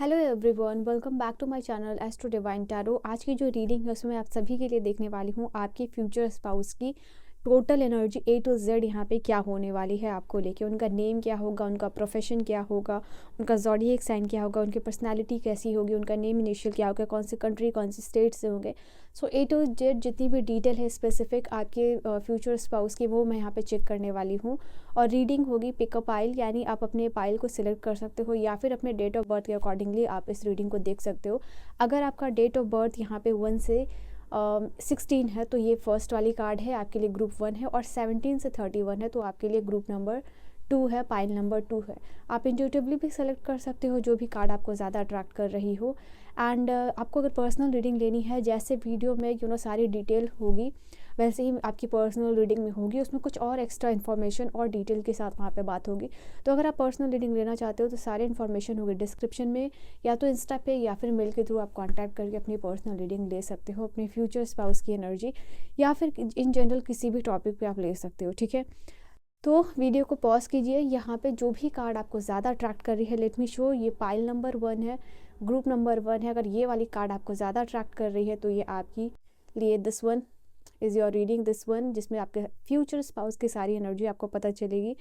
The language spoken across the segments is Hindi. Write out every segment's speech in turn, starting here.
Hello everyone, welcome back to my channel Astro Divine Tarot. आज की जो रीडिंग है उसमें आप सभी के लिए देखने वाली हूँ आपके फ्यूचर स्पाउस की total energy A to Z यहाँ पे क्या होने वाली है आपको लेके। उनका नेम क्या होगा, उनका प्रोफेशन क्या होगा, उनका ज़ोडिएक साइन क्या होगा, उनकी पर्सनालिटी कैसी होगी, उनका नेम इनिशियल क्या होगा, कौन सी कंट्री कौन सी स्टेट से होंगे। सो A to Z जितनी भी डिटेल है स्पेसिफिक आपके फ्यूचर स्पाउस की वो मैं यहाँ पे चेक करने वाली हूँ। और रीडिंग होगी पिकअप पाइल, यानी आप अपने पाइल को सिलेक्ट कर सकते हो या फिर अपने डेट ऑफ बर्थ के अकॉर्डिंगली आप इस रीडिंग को देख सकते हो। अगर आपका डेट ऑफ बर्थ यहाँ पे 1 से 16 है तो ये फर्स्ट वाली कार्ड है, आपके लिए ग्रुप 1 है। और 17 से 31 है तो आपके लिए ग्रुप नंबर 2 है, पाइल नंबर 2 है। आप इंट्यूटिवली भी सेलेक्ट कर सकते हो जो भी कार्ड आपको ज़्यादा अट्रैक्ट कर रही हो। एंड आपको अगर पर्सनल रीडिंग लेनी है, जैसे वीडियो में सारी डिटेल होगी वैसे ही आपकी पर्सनल रीडिंग में होगी, उसमें कुछ और एक्स्ट्रा इन्फॉर्मेशन और डिटेल के साथ वहाँ पे बात होगी। तो अगर आप पर्सनल रीडिंग लेना चाहते हो तो सारी इन्फॉर्मेशन होगी डिस्क्रिप्शन में, या तो इंस्टा पे या फिर मेल के थ्रू आप कांटेक्ट करके अपनी पर्सनल रीडिंग ले सकते हो, अपने फ्यूचर स्पाउस की एनर्जी या फिर इन जनरल किसी भी टॉपिक पे आप ले सकते हो। ठीक है, तो वीडियो को पॉज कीजिए। यहाँ पे जो भी कार्ड आपको ज़्यादा अट्रैक्ट कर रही है, लेट मी शो। ये पाइल नंबर 1 है, ग्रुप नंबर 1 है। अगर ये वाली कार्ड आपको ज़्यादा अट्रैक्ट कर रही है तो ये आपकी लिए this one is your reading, this one, जिसमें आपके फ्यूचर स्पाउस की सारी एनर्जी आपको पता चलेगी।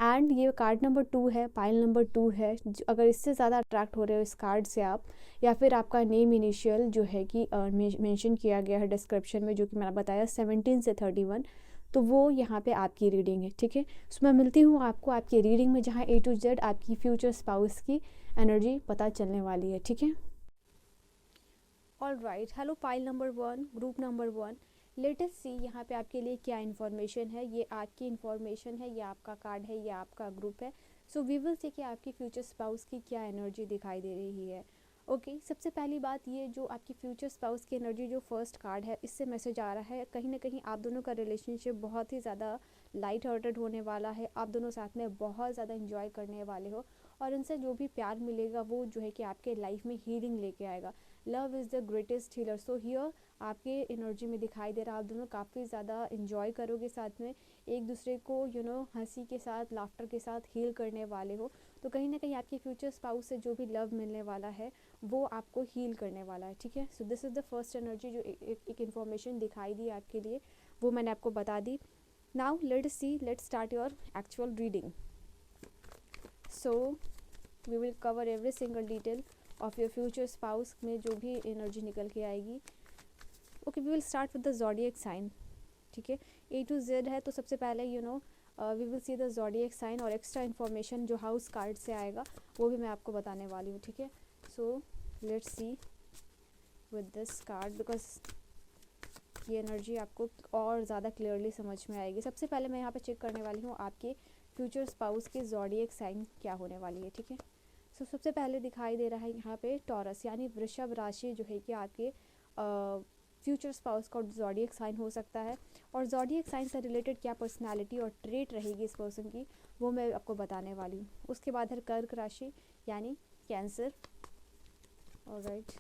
एंड ये कार्ड नंबर 2 है, पाइल नंबर 2 है। अगर इससे ज़्यादा अट्रैक्ट हो रहे हो इस कार्ड से आप, या फिर आपका नेम इनिशियल जो है कि मेंशन किया गया है डिस्क्रिप्शन में, जो कि मैंने बताया 17 से 31, तो वो यहाँ पे आपकी रीडिंग है। ठीक है, सो मैं मिलती हूँ आपको आपकी रीडिंग में, जहाँ A to Z आपकी फ्यूचर स्पाउस की एनर्जी पता चलने वाली है। ठीक है, all right. Hello pile number 1, group number 1, latest see यहाँ पे आपके लिए क्या इन्फॉर्मेशन है। ये आपकी इन्फॉर्मेशन है, ये आपका कार्ड है, ये आपका ग्रुप है। सो वी विल सी कि आपकी फ्यूचर स्पाउस की क्या एनर्जी दिखाई दे रही है। ओके, सबसे पहली बात, ये जो आपकी फ्यूचर स्पाउस की एनर्जी जो फर्स्ट कार्ड है, इससे मैसेज आ रहा है कहीं ना कहीं आप दोनों का रिलेशनशिप बहुत ही ज़्यादा लाइट हार्टेड होने वाला है। आप दोनों साथ में बहुत ज़्यादा इंजॉय करने वाले हो, और इनसे जो भी प्यार मिलेगा वो जो है कि आपके लाइफ में हीलिंग लेके आएगा। Love is the greatest healer. So here आपके एनर्जी में दिखाई दे रहा है आप दोनों काफ़ी ज़्यादा इंजॉय करोगे साथ में, एक दूसरे को हंसी के साथ, लाफ्टर के साथ हील करने वाले हो। तो कहीं ना कहीं आपके फ्यूचर स्पाउस से जो भी लव मिलने वाला है वो आपको हील करने वाला है। ठीक है, so this is the first energy जो एक इन्फॉर्मेशन दिखाई दी आपके लिए, वो मैंने आपको बता दी। Now let's start your actual reading. So we will cover every single detail of your future spouse में जो भी एनर्जी निकल के आएगी। Okay, we will start with the zodiac sign. ठीक है, A to Z है तो सबसे पहले we will see the zodiac sign, और एक्स्ट्रा इन्फॉर्मेशन जो हाउस कार्ड से आएगा वो भी मैं आपको बताने वाली हूँ। ठीक है, so let's see with this card, because ये एनर्जी आपको और ज़्यादा क्लियरली समझ में आएगी। सबसे पहले मैं यहाँ पे चेक करने वाली हूँ आपके फ्यूचर स्पाउस के ज़ोडिएक साइन क्या होने वाली है। ठीक है, सो सबसे पहले दिखाई दे रहा है यहाँ पे टॉरस, यानी वृषभ राशि जो है कि आपके फ्यूचर स्पाउस का ज़ोडिएक साइन हो सकता है। और ज़ोडिएक साइन से रिलेटेड क्या पर्सनालिटी और ट्रेट रहेगी इस पर्सन की, वो मैं आपको बताने वाली हूँ। उसके बाद है कर्क राशि यानी कैंसर। ऑलराइट,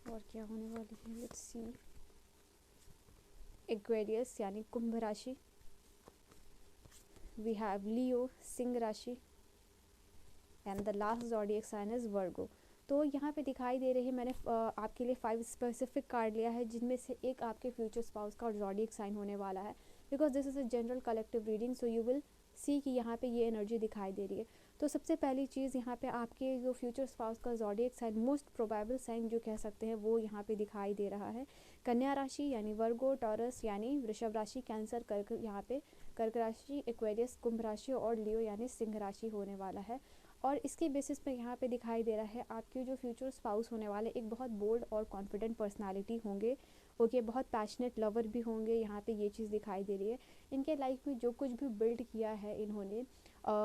और क्या होने वाली है, लेट्स सी। एक्वेरियस यानी कुंभ राशि। वी हैव लियो, सिंह राशि। And the last zodiac sign is Virgo. तो यहाँ पे दिखाई दे रही है, मैंने आपके लिए 5 स्पेसिफिक कार्ड लिया है, जिनमें से एक आपके फ्यूचर स्पाउस का ज़ोडिएक साइन होने वाला है। Because this is a general collective reading, so you will see कि यहाँ पे ये एनर्जी दिखाई दे रही है। तो सबसे पहली चीज़ यहाँ पे आपके जो फ्यूचर स्पाउस का zodiac sign, most probable sign जो कह सकते हैं, वो यहाँ पे दिखाई दे रहा है कन्या राशि यानी वर्गो, टॉरस यानी वृषभ राशि, कैंसर कर्क यहाँ पे कर्क राशि, एक्वेरियस कुंभ राशि, और लियो यानी सिंह राशि होने वाला है। और इसके बेसिस पे यहाँ पे दिखाई दे रहा है आपके जो फ्यूचर स्पाउस होने वाले एक बहुत बोल्ड और कॉन्फिडेंट पर्सनालिटी होंगे। ओके, बहुत पैशनेट लवर भी होंगे, यहाँ पे ये चीज़ दिखाई दे रही है। इनके लाइफ में जो कुछ भी बिल्ड किया है इन्होंने,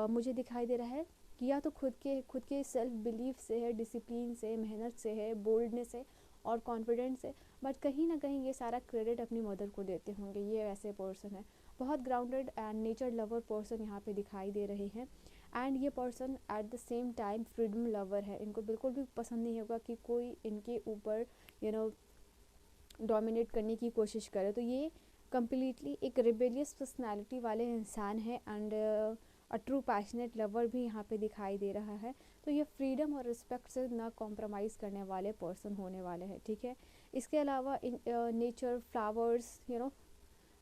मुझे दिखाई दे रहा है कि या तो खुद के सेल्फ बिलीफ से है, डिसिप्लिन से, मेहनत से है, बोल्डनेस से और कॉन्फिडेंस से, बट कहीं ना कहीं ये सारा क्रेडिट अपनी मदर को देते होंगे। ये ऐसे पर्सन है, बहुत grounded and nature lover person यहाँ पे दिखाई दे रहे हैं। एंड ये person at the same time freedom lover है। इनको बिल्कुल भी पसंद नहीं होगा कि कोई इनके ऊपर डोमिनेट करने की कोशिश करे। तो ये कम्प्लीटली एक रिबेलियस पर्सनालिटी वाले इंसान है। एंड ट्रू पैशनेट लवर भी यहाँ पे दिखाई दे रहा है। तो ये फ्रीडम और रिस्पेक्ट से ना कॉम्प्रोमाइज़ करने वाले पर्सन होने वाले हैं, ठीक है। इसके अलावा नेचर, फ्लावर्स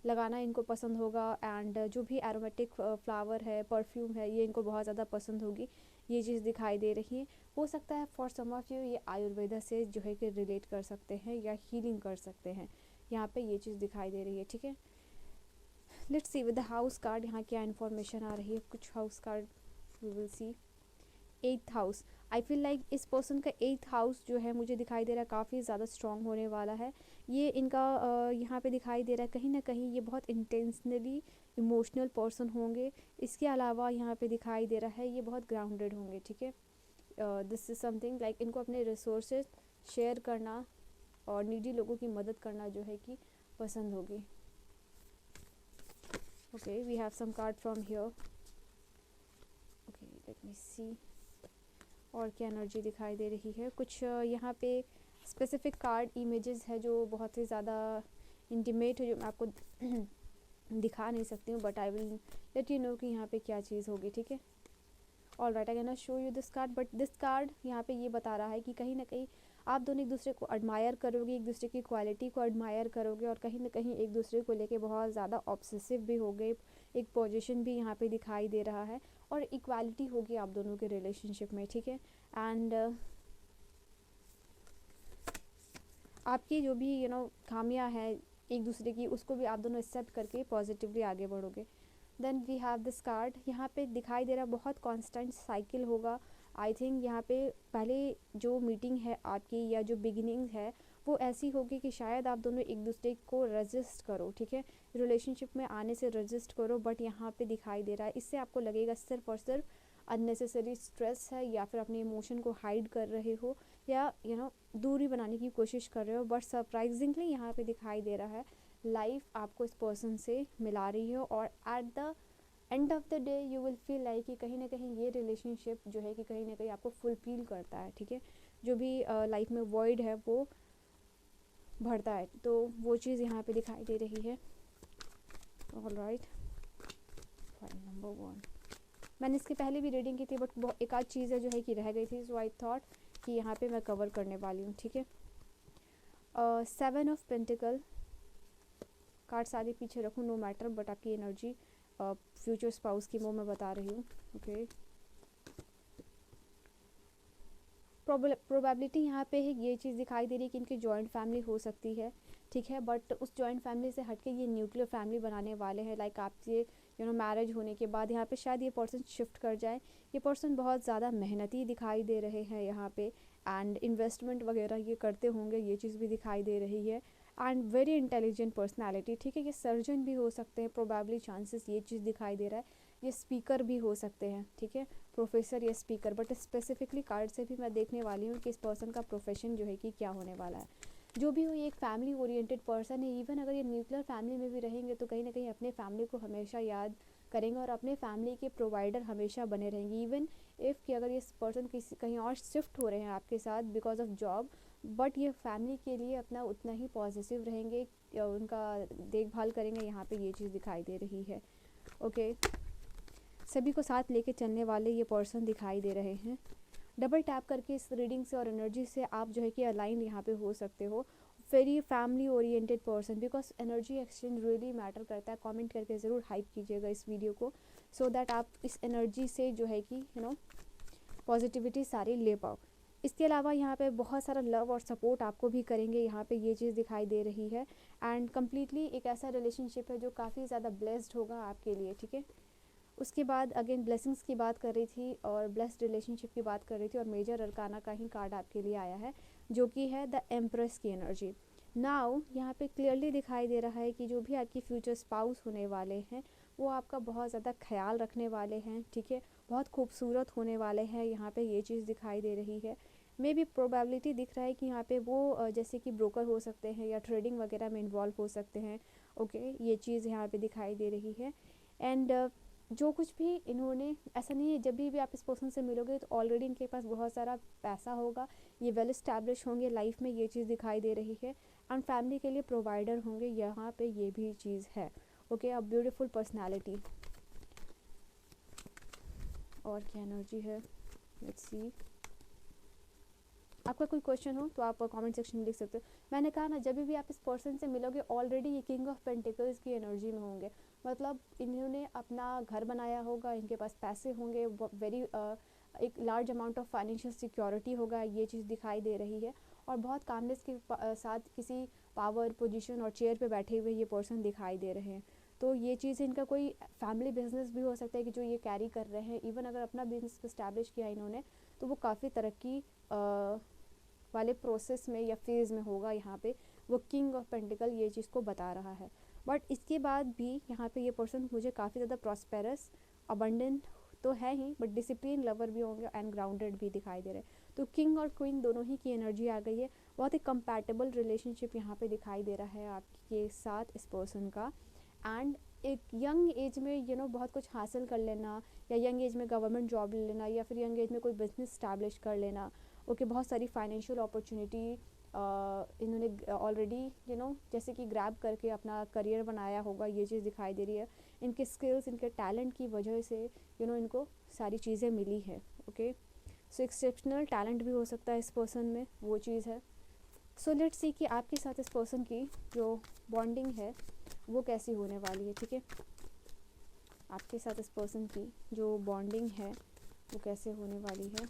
लगाना इनको पसंद होगा, एंड जो भी एरोमेटिक फ्लावर है, परफ्यूम है, ये इनको बहुत ज़्यादा पसंद होगी, ये चीज़ दिखाई दे रही है। हो सकता है फॉर सम ऑफ यू ये आयुर्वेदा से जो है कि रिलेट कर सकते हैं या हीलिंग कर सकते हैं, यहाँ पे ये चीज़ दिखाई दे रही है, ठीक है। Let's see with the house card यहाँ क्या इन्फॉर्मेशन आ रही है। कुछ house card we will see. 8th house, I feel like इस पर्सन का 8th हाउस जो है मुझे दिखाई दे रहा है काफ़ी ज़्यादा स्ट्रॉन्ग होने वाला है। ये इनका यहाँ पे दिखाई दे रहा है कहीं ना कहीं ये बहुत इंटेंशनली इमोशनल पर्सन होंगे। इसके अलावा यहाँ पे दिखाई दे रहा है ये बहुत ग्राउंडेड होंगे, ठीक है। दिस इज़ समथिंग लाइक इनको अपने रिसोर्सेज शेयर करना और नीडी लोगों की मदद करना जो है कि पसंद होगी। Okay, we have some card from here. Okay, let me see और क्या एनर्जी दिखाई दे रही है। कुछ यहाँ पे स्पेसिफिक कार्ड इमेजेस है जो बहुत ही ज़्यादा इंटीमेट है, जो मैं आपको दिखा नहीं सकती हूँ, but I will let you know कि यहाँ पे क्या चीज़ होगी, ठीक है। All right, I can not show you this card, but this card यहाँ पे ये बता रहा है कि कहीं ना कहीं आप दोनों एक दूसरे को एडमायर करोगे, एक दूसरे की क्वालिटी को एडमायर करोगे, और कहीं ना कहीं एक दूसरे को लेके बहुत ज़्यादा ऑब्सेसिव भी हो गए। एक पोजीशन भी यहाँ पे दिखाई दे रहा है और इक्वालिटी होगी आप दोनों के रिलेशनशिप में, ठीक है। एंड आपकी जो भी खामियां हैं एक दूसरे की, उसको भी आप दोनों एक्सेप्ट करके पॉजिटिवली आगे बढ़ोगे। Then we have this card, यहाँ पे दिखाई दे रहा है बहुत कांस्टेंट साइकिल होगा। आई थिंक यहाँ पे पहले जो मीटिंग है आपकी या जो बिगिनिंग है वो ऐसी होगी कि शायद आप दोनों एक दूसरे को रजिस्ट करो, ठीक है, रिलेशनशिप में आने से रजिस्ट करो, बट यहाँ पे दिखाई दे रहा है इससे आपको लगेगा सिर्फ और सिर्फ अननेसेसरी स्ट्रेस है, या फिर अपने इमोशन को हाइड कर रहे हो, या दूरी बनाने की कोशिश कर रहे हो। बट सरप्राइजिंगली यहाँ पे दिखाई दे रहा है लाइफ आपको इस पर्सन से मिला रही है, और at the end of the day you will feel like कि कहीं ना कहीं ये रिलेशनशिप जो है कि कहीं ना कहीं आपको फुलफिल करता है, ठीक है। जो भी लाइफ में वॉइड है वो भरता है, तो वो चीज़ यहाँ पे दिखाई दे रही है। ऑल राइट, फाइल नंबर 1, मैंने इसकी पहले भी रीडिंग की थी, बट एक आध चीज़ें जो है कि रह गई थी, सो आई थॉट कि यहाँ पे मैं कवर करने वाली हूँ, ठीक है। 7 ऑफ पेंटिकल कार्ड सारे पीछे रखूँ नो मैटर, बट आपकी एनर्जी फ्यूचर स्पाउस की वो मैं बता रही हूँ, ओके। प्रोबेबिलिटी यहाँ पे है, ये चीज़ दिखाई दे रही है कि इनकी जॉइंट फैमिली हो सकती है, ठीक है, बट उस जॉइंट फैमिली से हटके ये न्यूक्लियर फैमिली बनाने वाले हैं। लाइक आपसे मैरिज होने के बाद यहाँ पे शायद ये पर्सन शिफ्ट कर जाए। ये पर्सन बहुत ज़्यादा मेहनती दिखाई दे रहे हैं यहाँ पे, एंड इन्वेस्टमेंट वगैरह ये करते होंगे, ये चीज़ भी दिखाई दे रही है। एंड वेरी इंटेलिजेंट पर्सनैलिटी, ठीक है, ये सर्जन भी हो सकते हैं, प्रोबेबली चांसेस ये चीज़ दिखाई दे रहा है। ये स्पीकर भी हो सकते हैं, ठीक है, प्रोफेसर या स्पीकर, बट स्पेसिफिकली कार्ड से भी मैं देखने वाली हूँ कि इस पर्सन का प्रोफेशन जो है कि क्या होने वाला है। जो भी हो, ये एक फैमिली ओरिएंटेड पर्सन है। इवन अगर ये न्यूक्लियर फैमिली में भी रहेंगे तो कहीं ना कहीं अपने फैमिली को हमेशा याद करेंगे और अपने फैमिली के प्रोवाइडर हमेशा बने रहेंगे। इवन इफ़ कि अगर ये पर्सन किसी कहीं और शिफ्ट हो रहे हैं आपके साथ बिकॉज ऑफ जॉब, बट ये फैमिली के लिए अपना उतना ही पॉजिटिव रहेंगे, उनका देखभाल करेंगे, यहाँ पे ये चीज़ दिखाई दे रही है, ओके। सभी को साथ लेके चलने वाले ये पर्सन दिखाई दे रहे हैं। डबल टैप करके इस रीडिंग से और एनर्जी से आप जो है कि अलाइन यहाँ पे हो सकते हो। Very family oriented person, because energy exchange really matter करता है। कमेंट करके ज़रूर हाइप कीजिएगा इस वीडियो को, सो दैट आप इस एनर्जी से जो है कि पॉजिटिविटी सारी ले पाओ। इसके अलावा यहाँ पे बहुत सारा लव और सपोर्ट आपको भी करेंगे, यहाँ पे ये चीज़ दिखाई दे रही है। एंड कम्प्लीटली एक ऐसा रिलेशनशिप है जो काफ़ी ज़्यादा ब्लेस्ड होगा आपके लिए, ठीक है। उसके बाद अगेन ब्लेसिंग्स की बात कर रही थी और ब्लेस्ड रिलेशनशिप की बात कर रही थी, और मेजर अरकाना का ही कार्ड आपके लिए आया है जो कि है द एम्प्रेस की एनर्जी। नाउ यहाँ पे क्लियरली दिखाई दे रहा है कि जो भी आपकी फ्यूचर स्पाउस होने वाले हैं वो आपका बहुत ज़्यादा ख्याल रखने वाले हैं, ठीक है, बहुत खूबसूरत होने वाले हैं, यहाँ पे ये चीज़ दिखाई दे रही है। मे भी प्रोबेबिलिटी दिख रहा है कि यहाँ पे वो जैसे कि ब्रोकर हो सकते हैं या ट्रेडिंग वगैरह में इन्वॉल्व हो सकते हैं, ओके, ये चीज़ यहाँ पे दिखाई दे रही है। एंड जो कुछ भी इन्होंने, ऐसा नहीं है जब भी आप इस पर्सन से मिलोगे तो ऑलरेडी इनके पास बहुत सारा पैसा होगा, ये वेल इस्टेब्लिश होंगे लाइफ में, ये चीज़ दिखाई दे रही है। एंड फैमिली के लिए प्रोवाइडर होंगे, यहाँ पे ये भी चीज़ है, ओके। अ ब्यूटीफुल पर्सनालिटी, और क्या एनर्जी है, लेट्स सी। आपका कोई क्वेश्चन हो तो आप कमेंट सेक्शन में लिख सकते हो। मैंने कहा ना, जब भी आप इस पर्सन से मिलोगे ऑलरेडी ये किंग ऑफ पेंटिकल्स की एनर्जी में होंगे, मतलब इन्होंने अपना घर बनाया होगा, इनके पास पैसे होंगे, वेरी एक large amount of financial security होगा, ये चीज़ दिखाई दे रही है। और बहुत कामनेस के साथ किसी पावर पोजीशन और चेयर पे बैठे हुए ये पर्सन दिखाई दे रहे हैं। तो ये चीज़ इनका कोई फैमिली बिजनेस भी हो सकता है कि जो ये कैरी कर रहे हैं। इवन अगर अपना बिजनेस इस्टेब्लिश किया इन्होंने तो वो काफ़ी तरक्की वाले प्रोसेस में या फेज़ में होगा। यहाँ पे वो किंग ऑफ पेंटिकल ये चीज़ को बता रहा है। बट इसके बाद भी यहाँ पे ये पर्सन मुझे काफ़ी ज़्यादा प्रॉस्पेरस अबंडेंट तो है ही, बट डिसिप्लिन लवर भी होंगे एंड ग्राउंडेड भी दिखाई दे रहे हैं। तो किंग और क्वीन दोनों ही की एनर्जी आ गई है। बहुत ही कंपैटिबल रिलेशनशिप यहाँ पे दिखाई दे रहा है आपके साथ इस पर्सन का। एंड एक यंग एज में बहुत कुछ हासिल कर लेना, या यंग एज में गवर्नमेंट जॉब ले लेना, या फिर यंग एज में कोई बिजनेस स्टैब्लिश कर लेना। ओके, बहुत सारी फाइनेंशियल अपॉर्चुनिटी इन्होंने ऑलरेडी जैसे कि ग्रैब करके अपना करियर बनाया होगा, ये चीज़ दिखाई दे रही है। इनके स्किल्स, इनके टैलेंट की वजह से इनको सारी चीज़ें मिली है। ओके, सो एक्सेप्शनल टैलेंट भी हो सकता है इस पर्सन में, वो चीज़ है। सो लेट्स सी कि आपके साथ इस पर्सन की जो बॉन्डिंग है वो कैसी होने वाली है। ठीक है, आपके साथ इस पर्सन की जो बॉन्डिंग है वो कैसे होने वाली है।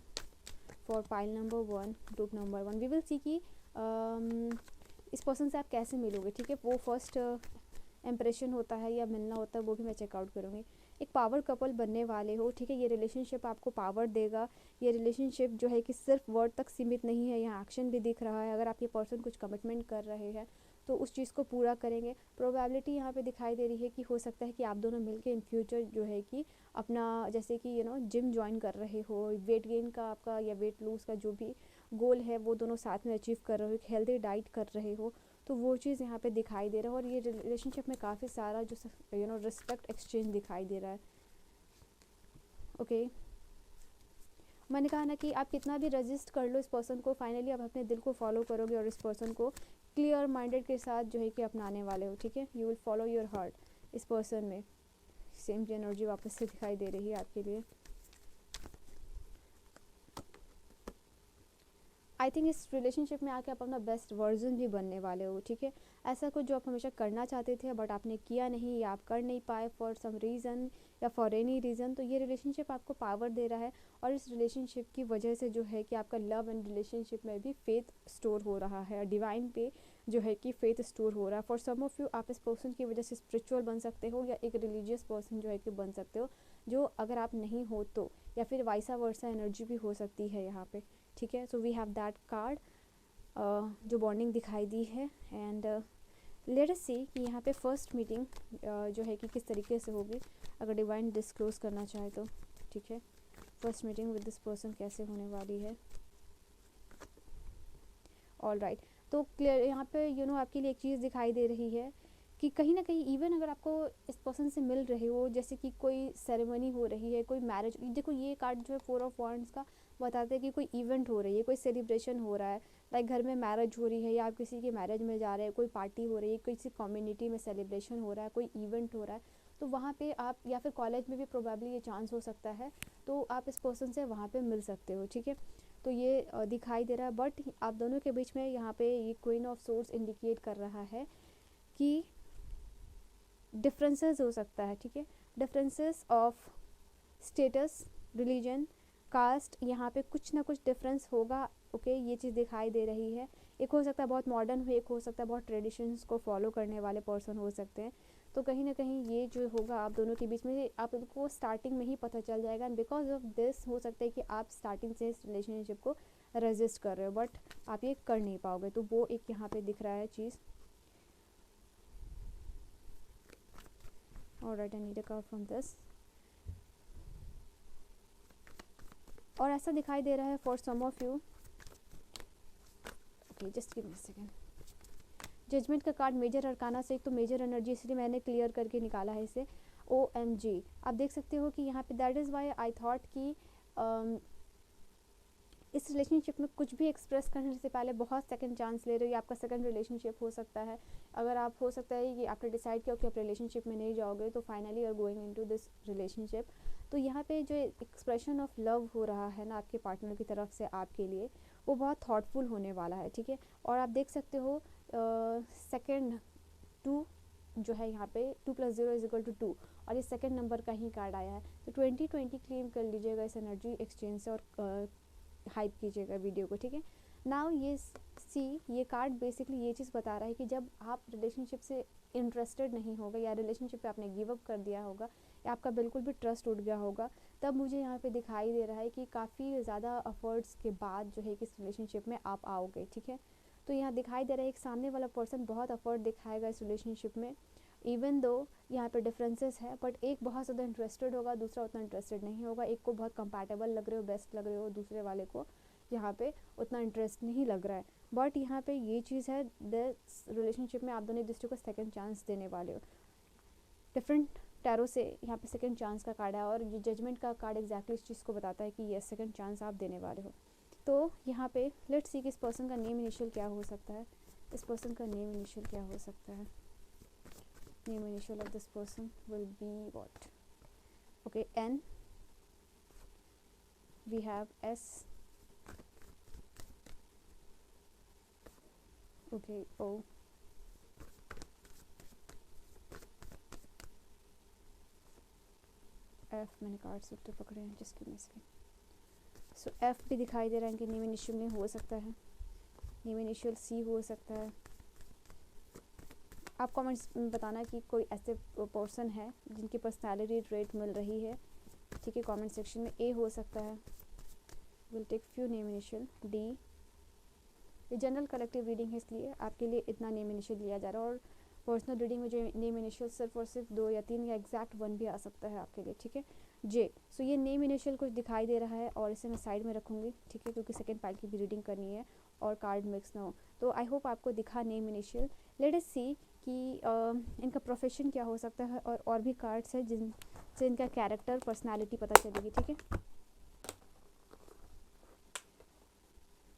For pile number 1, group number 1, we will see कि इस पर्सन से आप कैसे मिलोगे। ठीक है, वो फर्स्ट इम्प्रेशन होता है या मिलना होता है, वो भी मैं चेकआउट करूँगी। एक पावर कपल बनने वाले हो। ठीक है, ये रिलेशनशिप आपको पावर देगा। ये रिलेशनशिप जो है कि सिर्फ वर्ड तक सीमित नहीं है, यहाँ एक्शन भी दिख रहा है। अगर आप ये पर्सन कुछ कमिटमेंट कर रहे हैं तो उस चीज़ को पूरा करेंगे। प्रोबेबिलिटी यहाँ पे दिखाई दे रही है कि हो सकता है कि आप दोनों मिलके इन फ्यूचर जो है कि अपना जैसे कि जिम ज्वाइन कर रहे हो, वेट गेन का आपका या वेट लूज़ का जो भी गोल है वो दोनों साथ में अचीव कर रहे हो, एक हेल्दी डाइट कर रहे हो, तो वो चीज़ यहाँ पे दिखाई दे रहा है। और ये रिलेशनशिप में काफ़ी सारा जो रिस्पेक्ट एक्सचेंज दिखाई दे रहा है। ओके, मैंने कहा ना कि आप कितना भी रजिस्ट कर लो इस पर्सन को, फाइनली आप अपने दिल को फॉलो करोगे और इस पर्सन को क्लियर माइंडेड के साथ जो है कि अपनाने वाले हो। ठीक है, you will follow your heart. इस पर्सन में सेम एनर्जी वापस से दिखाई दे रही है आपके लिए। आई थिंक इस रिलेशनशिप में आके आप अपना बेस्ट वर्जन भी बनने वाले हो। ठीक है, ऐसा कुछ जो आप हमेशा करना चाहते थे बट आपने किया नहीं या आप कर नहीं पाए फॉर सम रीज़न या फॉर एनी रीज़न, तो ये रिलेशनशिप आपको पावर दे रहा है। और इस रिलेशनशिप की वजह से जो है कि आपका लव एंड रिलेशनशिप में भी फेथ स्टोर हो रहा है, डिवाइन पे जो है कि फेथ स्टोर हो रहा है। फॉर सम ऑफ यू आप इस पर्सन की वजह से स्पिरिचुअल बन सकते हो या एक रिलीजियस पर्सन जो है कि बन सकते हो, जो अगर आप नहीं हो तो, या फिर वाइसा वर्सा एनर्जी भी हो सकती है यहाँ पे। ठीक है, so we have that card जो बॉन्डिंग दिखाई दी है। एंड लेट अस सी कि यहाँ पे फर्स्ट मीटिंग जो है कि किस तरीके से होगी, अगर डिवाइन डिस्क्लोज करना चाहे तो। ठीक है, first meeting with this person कैसे होने वाली है। ऑल राइट, तो क्लियर यहाँ पे आपके लिए एक चीज़ दिखाई दे रही है कि कहीं ना कहीं इवन अगर आपको इस पर्सन से मिल रहे हो, जैसे कि कोई सेरेमनी हो रही है, कोई मैरिज, देखो ये कार्ड जो है 4 ऑफ वांड्स का बताते हैं कि कोई इवेंट हो रही है, कोई सेलिब्रेशन हो रहा है, लाइक घर में मैरिज हो रही है या आप किसी की मैरिज में जा रहे हैं, कोई पार्टी हो रही है, किसी कम्युनिटी में सेलिब्रेशन हो रहा है, कोई इवेंट हो रहा है, तो वहाँ पे आप, या फिर कॉलेज में भी प्रोबेबली ये चांस हो सकता है, तो आप इस पर्सन से वहाँ पे मिल सकते हो। ठीक है, तो ये दिखाई दे रहा है। बट आप दोनों के बीच में यहाँ पे ये क्वीन ऑफ सोर्स इंडिकेट कर रहा है कि डिफरेंसेस हो सकता है। ठीक है, differences of status, religion, caste, यहाँ पे कुछ ना कुछ डिफरेंस होगा। ओके, ये चीज़ दिखाई दे रही है। एक हो सकता है बहुत मॉडर्न हो, एक हो सकता है बहुत ट्रेडिशंस को फॉलो करने वाले पर्सन हो सकते हैं। तो कहीं ना कहीं ये जो होगा आप दोनों के बीच में, आपको स्टार्टिंग में ही पता चल जाएगा। एंड बिकॉज ऑफ दिस हो सकता है कि आप स्टार्टिंग से इस रिलेशनशिप को रेजिस्ट कर रहे हो बट आप ये कर नहीं पाओगे, तो वो एक यहाँ पे दिख रहा है चीज़। Alright, I need a card from this. और ऐसा दिखाई दे रहा है for some of you, okay just give me a second. Judgment का कार्ड मेजर अरकाना से, एक तो मेजर एनर्जी इसलिए मैंने क्लियर करके निकाला है इसे। OMG, आप देख सकते हो कि यहाँ पे that is Y I thought कि इस रिलेशनशिप में कुछ भी एक्सप्रेस करने से पहले बहुत सेकंड चांस ले रहे हो, ये आपका सेकंड रिलेशनशिप हो सकता है। अगर आप, हो सकता है कि आपने डिसाइड किया कि आप रिलेशनशिप में नहीं जाओगे, तो finally you are going into this relationship. तो यहाँ पे जो एक्सप्रेशन ऑफ लव हो रहा है ना आपके पार्टनर की तरफ से आपके लिए, वो बहुत थॉटफुल होने वाला है, ठीक है। और आप देख सकते हो सेकेंड 2 जो है यहाँ पे 2+0=2, और ये सेकेंड नंबर का ही कार्ड आया है। तो 2020 क्लेम कर लीजिएगा इस एनर्जी एक्सचेंज से और हाइप कीजिएगा वीडियो को, ठीक है। नाउ ये कार्ड बेसिकली ये चीज़ बता रहा है कि जब आप रिलेशनशिप से इंटरेस्टेड नहीं होगा या रिलेशनशिप पे आपने गिव अप कर दिया होगा या आपका बिल्कुल भी ट्रस्ट उठ गया होगा, तब मुझे यहाँ पे दिखाई दे रहा है कि काफ़ी ज़्यादा एफर्ट्स के बाद जो है कि इस रिलेशनशिप में आप आओगे, ठीक है। तो यहाँ दिखाई दे रहा है एक सामने वाला पर्सन बहुत एफर्ट दिखाएगा इस रिलेशनशिप में, इवन दो यहाँ पे डिफरेंसेस है, बट एक बहुत ज़्यादा इंटरेस्टेड होगा, दूसरा उतना इंटरेस्टेड नहीं होगा। एक को बहुत कंपैटिबल लग रहे हो, बेस्ट लग रहे हो, दूसरे वाले को यहाँ पे उतना इंटरेस्ट नहीं लग रहा है। बट यहाँ पे ये चीज़ है, दिस रिलेशनशिप में आप दोनों एक दूसरे को सेकंड चांस देने वाले हो। डिफरेंट टैरो से यहाँ पे सेकंड चांस का कार्ड है, और ये जजमेंट का कार्ड एग्जैक्टली इस चीज़ को बताता है कि ये सेकंड चांस आप देने वाले हो। तो यहाँ पे लेट्स सी कि इस पर्सन का नेम इनिशियल क्या हो सकता है। इस पर्सन का नेम इनिशियल क्या हो सकता है। Name initial of this person will be what? Okay, N, we have S, okay, O, F। मैंने कार्ड्स उल्टे पकड़े हैं जिसकी मैं इसकी सो F भी दिखाई दे रहा है कि नेम इनिशियल में हो सकता है। नेम इनिशियल C हो सकता है। आप कमेंट्स में बताना कि कोई ऐसे पर्सन है जिनकी पर्सनालिटी ट्रेट मिल रही है, ठीक है, कमेंट सेक्शन में। A हो सकता है। Will take few name initial. D, ये जनरल कलेक्टिव रीडिंग है इसलिए आपके लिए इतना नेम इनिशियल लिया जा रहा है, और पर्सनल रीडिंग में जो नेम इनिशियल सिर्फ और सिर्फ 2 या 3 या एग्जैक्ट 1 भी आ सकता है आपके लिए, ठीक है। J, सो ये नेम इनिशियल कुछ दिखाई दे रहा है और इसे मैं साइड में रखूँगी, ठीक है, क्योंकि सेकेंड पाइल की भी रीडिंग करनी है और कार्ड मिक्स ना हो। तो आई होप आपको दिखा नेम इनिशियल। लेट अस सी कि इनका प्रोफेशन क्या हो सकता है, और भी कार्ड्स हैं जिनसे इनका कैरेक्टर पर्सनालिटी पता चलेगी, ठीक है।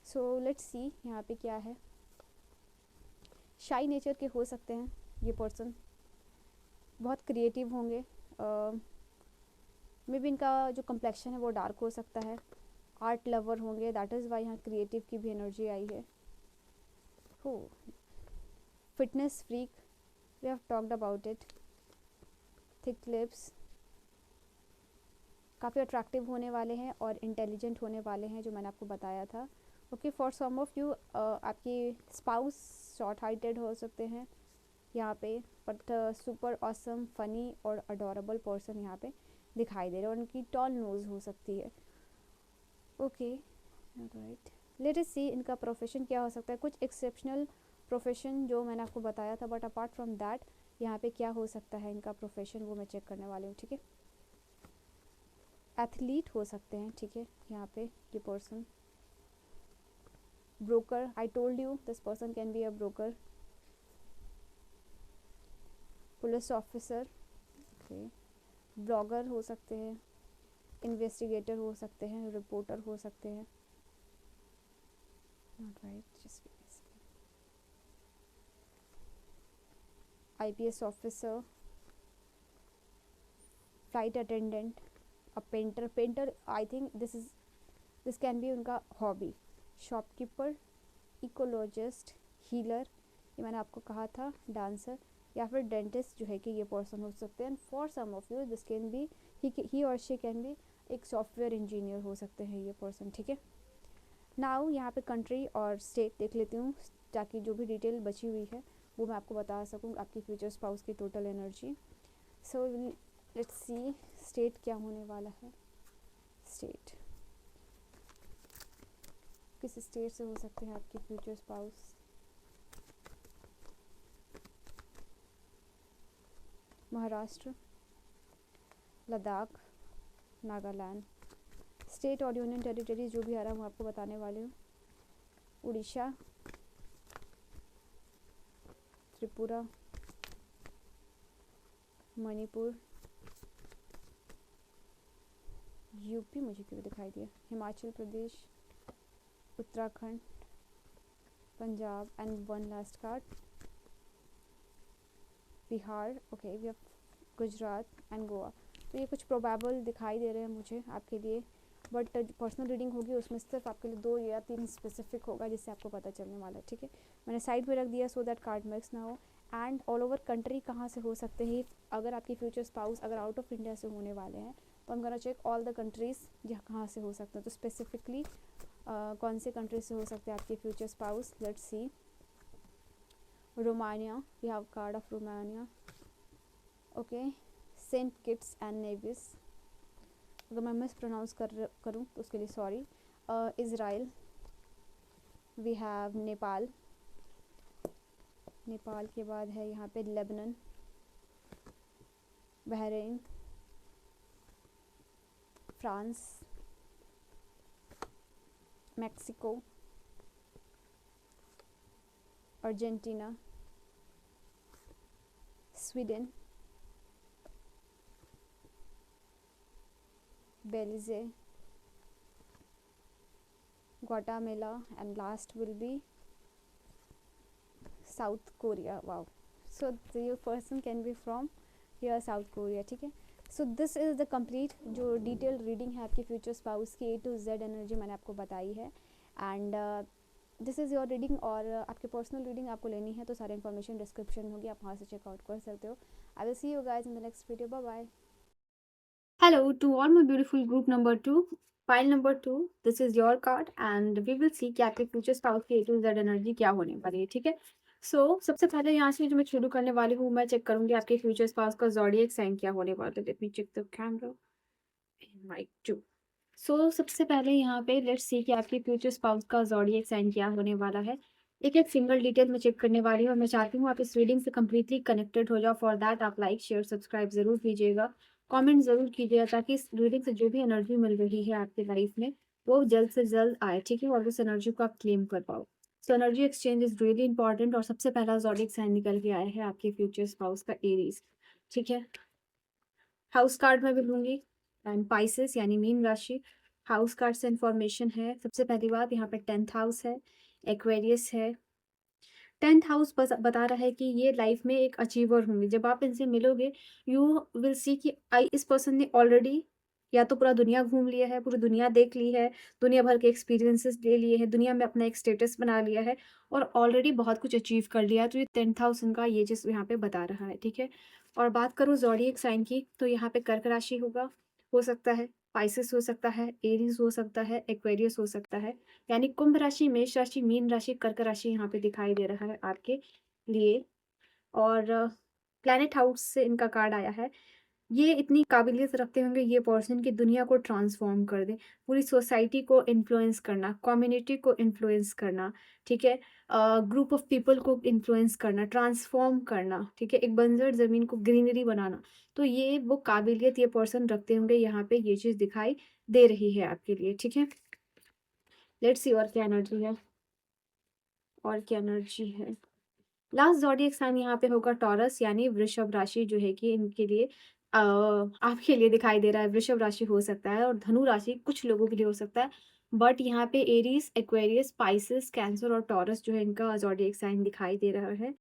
सो लेट्स सी यहाँ पे क्या है। शाई नेचर के हो सकते हैं ये पर्सन, बहुत क्रिएटिव होंगे, मे बी इनका जो कम्प्लेक्शन है वो डार्क हो सकता है। आर्ट लवर होंगे, दैट इज़ वाई यहाँ क्रिएटिव की भी एनर्जी आई है। हो fitness freak, we have talked about it. Thick lips, काफ़ी अट्रैक्टिव होने वाले हैं और इंटेलिजेंट होने वाले हैं, जो मैंने आपको बताया था। Okay, for some of you आपकी स्पाउस शॉर्ट हाइटेड हो सकते हैं यहाँ पे, बट सुपर ऑसम, फनी और अडोरेबल पर्सन यहाँ पे दिखाई दे रहे हैं, और उनकी टॉल नोज हो सकती है। ओके, राइट, लेट अस सी इनका प्रोफेशन क्या हो सकता है। कुछ एक्सेप्शनल प्रोफेशन जो मैंने आपको बताया था, बट अपार्ट फ्रॉम दैट यहाँ पे क्या हो सकता है इनका प्रोफेशन, वो मैं चेक करने वाली हूँ, ठीक है। एथलीट हो सकते हैं, ठीक है, यहाँ पे ये person. Broker, I told you this person can be a broker. Police officer, okay, blogger हो सकते हैं, इन्वेस्टिगेटर हो सकते हैं, रिपोर्टर हो सकते हैं, not right, just IPS officer, flight attendant, a painter. Painter I think this can B उनका हॉबी। शॉपकीपर, इकोलॉजिस्ट, हीलर, ये मैंने आपको कहा था, डांसर, या फिर डेंटिस्ट जो है कि ये पर्सन हो सकते हैं। And for some of you this can be he और शी कैन बी एक सॉफ्टवेयर इंजीनियर हो सकते हैं ये पर्सन, ठीक है। नाउ यहाँ पे कंट्री और स्टेट देख लेती हूँ, ताकि जो भी डिटेल बची हुई है वो मैं आपको बता सकूँ, आपकी फ्यूचर स्पाउस की total energy. So let's see state क्या होने वाला है। स्टेट, किस स्टेट से हो सकते हैं आपके future spouse. Maharashtra, Ladakh, Nagaland. State और यूनियन टेरिटरीज जो भी आ रहा है वो आपको बताने वाली हूँ। उड़ीसा, त्रिपुरा, मणिपुर, यूपी मुझे क्यों दिखाई दिया, Himachal Pradesh, Uttarakhand, Punjab, and one last card Bihar, okay, we have Gujarat and Goa. तो ये कुछ प्रोबेबल दिखाई दे रहे हैं मुझे आपके लिए, बट पर्सनल रीडिंग होगी उसमें सिर्फ आपके लिए 2 या 3 स्पेसिफिक होगा जिससे आपको पता चलने वाला है, ठीक है। मैंने साइड में रख दिया सो दैट कार्ड मिक्स ना हो। एंड ऑल ओवर कंट्री कहाँ से हो सकते हैं, अगर आपकी फ्यूचर स्पाउस अगर आउट ऑफ इंडिया से होने वाले हैं तो हम gonna check all the countries जहाँ कहाँ से हो सकते हैं। तो स्पेसिफिकली कौन से कंट्री से हो सकते हैं आपके future spouse, let's see. Romania, we have card of Romania, okay. Saint Kitts and Nevis, अगर मैं मिस प्रोनाउंस करूँ तो उसके लिए sorry. Israel, we have Nepal, Nepal के बाद है यहाँ पे Lebanon, Bahrain, France, Mexico, Argentina, Sweden, Belize, Guatemala, and last will be South Korea. Wow, so your person can be from here South Korea, ठीक है। So this is the complete जो डिटेल रीडिंग है आपके फ्यूचर स्पाउस की A to Z एनर्जी मैंने आपको बताई है। And this is your reading, और आपकी पर्सनल रीडिंग आपको लेनी है तो सारी इन्फॉर्मेशन डिस्क्रिप्शन होगी, आप वहाँ से चेकआउट कर सकते हो। I will see you guys in the next video, bye bye. Hello to all my beautiful group number 2, pile number 2, this is your card and we will see कि आपके फ्यूचर स्पाउस की A to Z एनर्जी क्या होने वाली है, ठीक है। सबसे पहले यहाँ से जो मैं शुरू करने वाली हूँ, मैं चेक करूँगी आपके फ्यूचर स्पाउस का ज़ोडिएक साइन क्या होने वाला है। Let me check the camera and mic too. सबसे पहले यहाँ पे लेट्स सी कि आपके फ्यूचर स्पाउस का ज़ोडिएक साइन क्या होने वाला है। एक एक सिंगल डिटेल में चेक करने वाली हूँ और मैं चाहती हूँ आप इस रीडिंग से कम्प्लीटली कनेक्टेड हो जाओ। फॉर दैट आप लाइक शेयर सब्सक्राइब ज़रूर कीजिएगा, कमेंट ज़रूर कीजिएगा, ताकि इस रीडिंग से जो भी एनर्जी मिल रही है आपकी लाइफ में वो जल्द से जल्द आए, ठीक है, और उस एनर्जी को आप क्लेम कर पाओ। Energy exchange is really important. और सबसे पहला ज़ोडिएक साइन निकल के आया है आपके फ्यूचर स्पाउस का एरीज, ठीक है। हाउस कार्ड में भी लूँगी एंड पाइसेस यानी मीन राशि। हाउस कार्ड से इन्फॉर्मेशन है, सबसे पहली बात यहाँ पे 10th हाउस है, एक्वेरियस है। 10th हाउस बता रहा है कि ये लाइफ में एक अचीवर होंगे। जब आप इनसे मिलोगे यू विल सी कि इस पर्सन ने ऑलरेडी या तो पूरा दुनिया घूम लिया है, पूरी दुनिया देख ली है, दुनिया भर के एक्सपीरियंसेस ले लिए हैं, दुनिया में अपना एक स्टेटस बना लिया है और ऑलरेडी बहुत कुछ अचीव कर लिया है। तो ये 10th हाउस इनका ये चीज़ यहाँ पे बता रहा है, ठीक है। और बात करूँ ज़ोडिएक साइन की तो यहाँ पे कर्क राशि होगा, हो सकता है पाइसेस हो सकता है, एरीज हो सकता है, एक्वेरियस हो सकता है। यानी कुंभ राशि, मेष राशि, मीन राशि, कर्क राशि यहाँ पे दिखाई दे रहा है आपके लिए। और प्लैनेट हाउस से इनका कार्ड आया है। ये इतनी काबिलियत रखते होंगे ये पर्सन की दुनिया को ट्रांसफॉर्म कर दे, पूरी सोसाइटी को इन्फ्लुएंस करना, कम्युनिटी को इन्फ्लुएंस करना, ठीक है, ग्रुप ऑफ पीपल को इन्फ्लुएंस करना, ट्रांसफॉर्म करना, ठीक है, एक बंजर ज़मीन को ग्रीनरी बनाना। तो ये वो काबिलियत ये पर्सन रखते होंगे, यहाँ पे ये चीज़ दिखाई दे रही है आपके लिए, ठीक है। लेट्स सी और क्या एनर्जी है, और क्या एनर्जी है। लास्ट ज़ोडिएक साइन यहाँ पे होगा टॉरस यानी वृषभ राशि, जो है कि इनके लिए आपके लिए दिखाई दे रहा है वृषभ राशि हो सकता है, और धनु राशि कुछ लोगों के लिए हो सकता है। बट यहाँ पे एरीज, एक्वेरियस, स्पाइसेस, कैंसर और टॉरस जो है इनका ज़ोडिएक साइन दिखाई दे रहा है।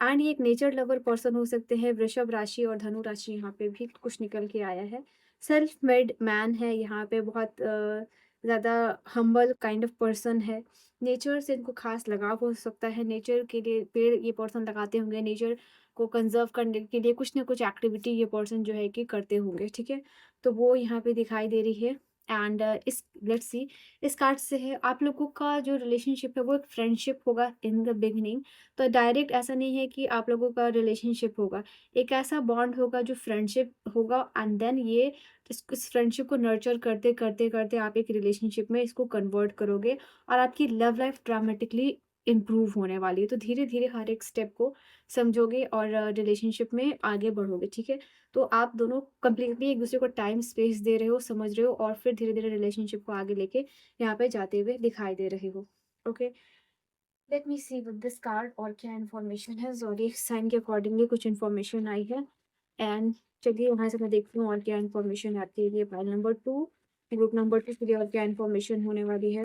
एंड ये एक नेचर लवर पर्सन हो सकते हैं। वृषभ राशि और धनु राशि यहाँ पे भी कुछ निकल के आया है। सेल्फ मेड मैन है यहाँ पे, बहुत ज़्यादा हम्बल काइंड ऑफ पर्सन है। नेचर से इनको खास लगाव हो सकता है, नेचर के लिए पेड़ ये पर्सन लगाते होंगे, नेचर को कंजर्व करने के लिए कुछ ना कुछ एक्टिविटी ये पर्सन जो है कि करते होंगे, ठीक है। तो वो यहाँ पे दिखाई दे रही है। एंड इस लेट्स सी इस कार्ड से है आप लोगों का जो रिलेशनशिप है वो एक फ्रेंडशिप होगा इन द बिगिनिंग। तो डायरेक्ट ऐसा नहीं है कि आप लोगों का रिलेशनशिप होगा, एक ऐसा बॉन्ड होगा जो फ्रेंडशिप होगा। एंड देन ये इस फ्रेंडशिप को नर्चर करते करते करते आप एक रिलेशनशिप में इसको कन्वर्ट करोगे और आपकी लव लाइफ ड्रामेटिकली इम्प्रूव होने वाली है। तो धीरे धीरे हर एक स्टेप को समझोगे और रिलेशनशिप में आगे बढ़ोगे, ठीक है। तो आप दोनों कंप्लीटली एक दूसरे को टाइम स्पेस दे रहे हो, समझ रहे हो और फिर धीरे धीरे रिलेशनशिप को आगे लेके यहाँ पे जाते हुए दिखाई दे रहे हो, okay. Let me see with this card और क्या इन्फॉर्मेशन है। ज़ोडिएक साइन के अकॉर्डिंगली कुछ इन्फॉर्मेशन आई है। एंड चलिए वहाँ से मैं देखती हूँ और क्या इन्फॉर्मेशन आती है। पाइल नंबर 2, ग्रुप नंबर 2 के लिए और क्या इन्फॉर्मेशन होने वाली है।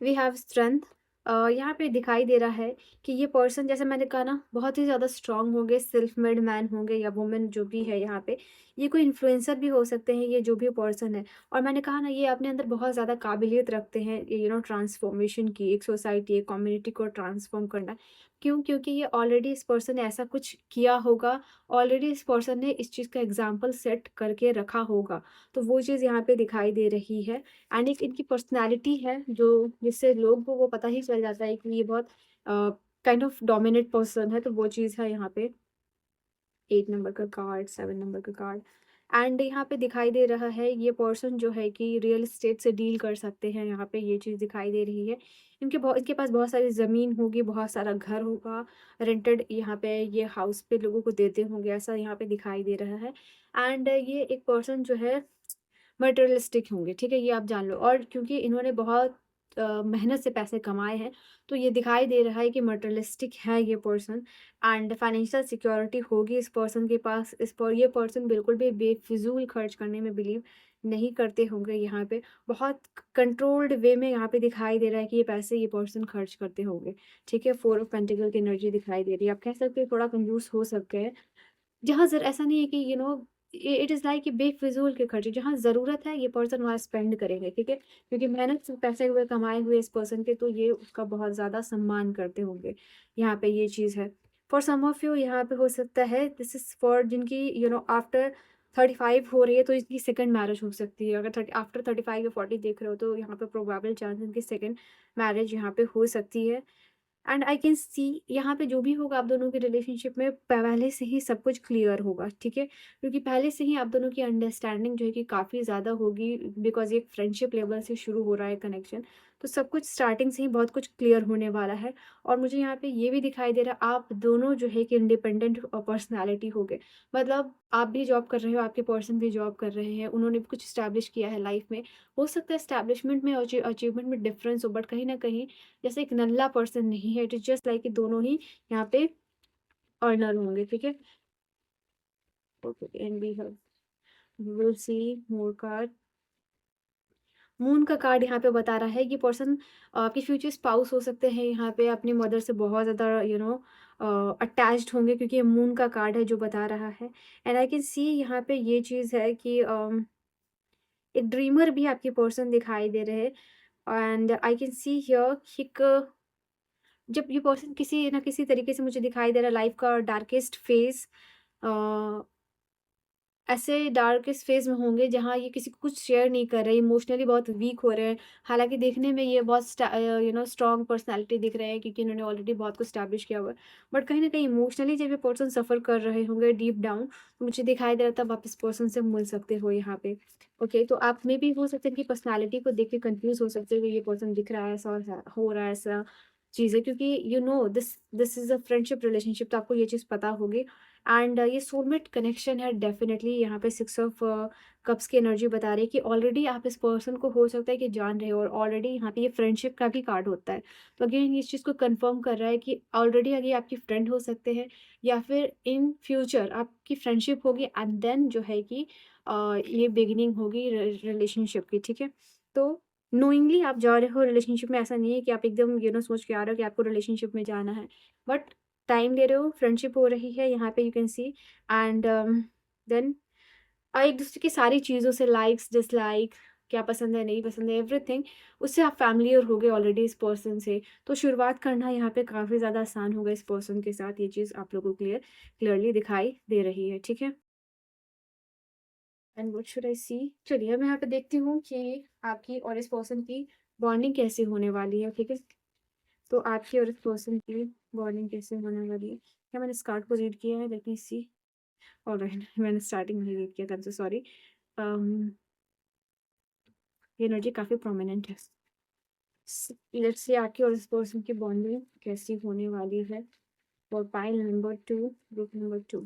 वी हैव स्ट्रेंथ, यहाँ पे दिखाई दे रहा है कि ये पर्सन, जैसे मैंने कहा ना, बहुत ही ज़्यादा स्ट्रांग होंगे, सेल्फ मेड मैन होंगे या वुमेन जो भी है यहाँ पे। ये कोई इन्फ्लुएंसर भी हो सकते हैं, ये जो भी पर्सन है। और मैंने कहा ना, ये अपने अंदर बहुत ज़्यादा काबिलियत रखते हैं, ट्रांसफॉर्मेशन की, एक सोसाइटी, एक कम्युनिटी को ट्रांसफॉर्म करना। क्यों? क्योंकि ये ऑलरेडी इस पर्सन ने ऐसा कुछ किया होगा, ऑलरेडी इस पर्सन ने इस चीज़ का एग्जाम्पल सेट करके रखा होगा। तो वो चीज़ यहाँ पे दिखाई दे रही है। एंड एक इनकी पर्सनैलिटी है, जो जिससे लोग को वो पता ही चल जाता है कि ये बहुत काइंड ऑफ डोमिनेट पर्सन है। तो वो चीज़ है यहाँ पे। 8 नंबर का कार्ड, 7 नंबर का कार्ड। एंड यहाँ पे दिखाई दे रहा है ये पर्सन जो है कि रियल एस्टेट से डील कर सकते हैं, यहाँ पे ये चीज़ दिखाई दे रही है। इनके पास बहुत सारी ज़मीन होगी, बहुत सारा घर होगा, रेंटेड यहाँ पे ये हाउस पे लोगों को देते होंगे, ऐसा यहाँ पे दिखाई दे रहा है। एंड ये एक पर्सन जो है मटेरियलिस्टिक होंगे, ठीक है? ये आप जान लो। और क्योंकि इन्होंने बहुत मेहनत से पैसे कमाए हैं, तो ये दिखाई दे रहा है कि मटेरियलिस्टिक है ये पर्सन। एंड फाइनेंशियल सिक्योरिटी होगी इस पर्सन के पास। ये पर्सन बिल्कुल भी बेफिजूल खर्च करने में बिलीव नहीं करते होंगे। यहाँ पे बहुत कंट्रोल्ड वे में यहाँ पे दिखाई दे रहा है कि ये पैसे ये पर्सन खर्च करते होंगे, ठीक है? 4 ऑफ पेंटिकल की एनर्जी दिखाई दे रही है। आप कह सकते हैं थोड़ा कंजूस हो सकते हैं, जहाँ ज़र ऐसा नहीं है कि इट इज़ लाइक कि बेफ़िज़ूल के खर्चे, जहाँ ज़रूरत है ये पर्सन वहाँ स्पेंड करेंगे, ठीक है? क्योंकि मेहनत से पैसे हुए कमाए हुए इस पर्सन के, तो ये उसका बहुत ज़्यादा सम्मान करते होंगे। यहाँ पे ये चीज़ है। फॉर सम ऑफ यू यहाँ पे हो सकता है दिस इज़ फॉर जिनकी आफ्टर 35 हो रही है, तो इसकी सेकंड मैरिज हो सकती है। अगर 30 आफ्टर 35 या 40 देख रहे हो, तो यहाँ पे प्रोबेबल चांस इनकी सेकंड मैरिज यहाँ पे हो सकती है। एंड आई कैन सी यहाँ पे जो भी होगा आप दोनों के रिलेशनशिप में, पहले से ही सब कुछ क्लियर होगा, ठीक है? क्योंकि पहले से ही आप दोनों की अंडरस्टैंडिंग जो है कि काफ़ी ज़्यादा होगी, बिकॉज ये फ्रेंडशिप लेवल से शुरू हो रहा है कनेक्शन। तो सब कुछ स्टार्टिंग से ही बहुत कुछ क्लियर होने वाला है। और मुझे यहाँ पे ये भी दिखाई दे रहा है, आप दोनों जो है कि इंडिपेंडेंट पर्सनैलिटी हो गए। मतलब आप भी जॉब कर रहे हो, आपके पर्सन भी जॉब कर रहे हैं, उन्होंने भी कुछ स्टैब्लिश किया है लाइफ में। हो सकता है स्टैब्लिशमेंट में और अचीवमेंट में डिफरेंस हो, बट कहीं ना कहीं जैसे एक नल्ला पर्सन नहीं है। इट इज जस्ट लाइक कि दोनों ही यहाँ पे अर्नर होंगे, ठीक है? Okay, and we will see more card. Moon का कार्ड यहाँ पे बता रहा है कि पर्सन आपके फ्यूचर स्पाउस हो सकते हैं, यहाँ पे अपनी मदर से बहुत ज़्यादा अटैच्ड होंगे, क्योंकि ये मून का कार्ड है जो बता रहा है। एंड आई कैन सी यहाँ पे ये चीज़ है कि एक ड्रीमर भी आपके पर्सन दिखाई दे रहे हैं। And I can see here एक, जब ये पर्सन किसी ना किसी तरीके से मुझे दिखाई दे रहा है लाइफ का डार्केस्ट फेज, ऐसे डार्केस्ट फेज में होंगे जहाँ ये किसी को कुछ शेयर नहीं कर रहे, इमोशनली बहुत वीक हो रहे हैं। हालांकि देखने में ये बहुत स्ट्रॉन्ग पर्सनालिटी दिख रहे हैं, क्योंकि इन्होंने ऑलरेडी बहुत कुछ स्टैब्लिश किया हुआ है। बट कहीं ना कहीं इमोशनली जब ये पर्सन सफ़र कर रहे होंगे डीप डाउन, तो मुझे दिखाई दे रहा था आप इस पर्सन से मिल सकते हो यहाँ पे। ओके, तो आप में भी हो सकते हैं कि पर्सनालिटी को देख के कंफ्यूज हो सकते हो कि ये पर्सन दिख रहा है ऐसा और हो रहा है ऐसा चीज़ें, क्योंकि this this is a friendship relationship, तो आपको ये चीज़ पता होगी। एंड ये सोलमेट कनेक्शन है डेफिनेटली। यहाँ पे 6 ऑफ कप्स की एनर्जी बता रही है कि ऑलरेडी आप इस पर्सन को हो सकता है कि जान रहे हो, और ऑलरेडी यहाँ पे ये फ्रेंडशिप का भी कार्ड होता है। तो अगेन इस चीज़ को कंफर्म कर रहा है कि ऑलरेडी आगे आपकी फ्रेंड हो सकते हैं, या फिर इन फ्यूचर आपकी फ्रेंडशिप होगी, एंड देन जो है कि ये बिगिनिंग होगी रिलेशनशिप की, ठीक है? तो नोइंगली आप जा रहे हो रिलेशनशिप में, ऐसा नहीं है कि आप एकदम सोच के आ रहे हो कि आपको रिलेशनशिप में जाना है, बट टाइम ले रहे हो, फ्रेंडशिप हो रही है यहाँ पे, you can see. And then एक दूसरे की सारी चीज़ों से, लाइक्स डिसलाइक, क्या पसंद है नहीं पसंद है, एवरीथिंग, उससे आप फैमिलियर हो गए ऑलरेडी इस पर्सन से। तो शुरुआत करना यहाँ पे काफ़ी ज़्यादा आसान होगा इस पर्सन के साथ। ये चीज़ आप लोगों को क्लियरली दिखाई दे रही है, ठीक है? एंड व्हाट शुड आई सी? चलिए मैं यहाँ पे देखती हूँ कि आपकी और इस पर्सन की बॉन्डिंग कैसी होने वाली है, ठीक है? तो आपकी और इस पर्सन की बॉन्डिंग कैसे होने वाली है? क्या मैंने इस कार्ड को रीड किया है? लेट मी सी। ऑलराइट, मैंने स्टार्टिंग में रीड किया था, सो सॉरी। ये एनर्जी काफ़ी प्रोमिनेंट है। लेट्स से आपकी और इस पर्सन की बॉन्डिंग कैसी होने वाली है for pile number 2, group number 2।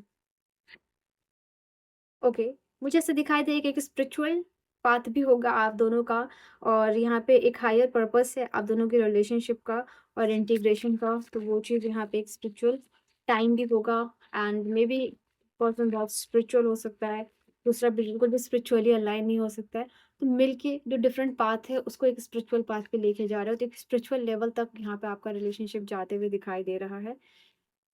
Okay, मुझे ऐसा दिखाई दे कि एक स्पिरिचुअल पाथ भी होगा आप दोनों का, और यहाँ पे एक हायर पर्पस है आप दोनों के रिलेशनशिप का और इंटीग्रेशन का। तो वो चीज़ यहाँ पे एक स्पिरिचुअल टाइम भी होगा। एंड मे बी पर्सन बहुत स्पिरिचुअल हो सकता है, दूसरा बिल्कुल भी स्पिरिचुअली अलाइन नहीं हो सकता है। तो मिलके जो डिफरेंट पाथ है उसको एक स्पिरिचुअल पाथ पे लेके जा रहे हो, तो एक स्पिरिचुअल लेवल तक यहाँ पे आपका रिलेशनशिप जाते हुए दिखाई दे रहा है।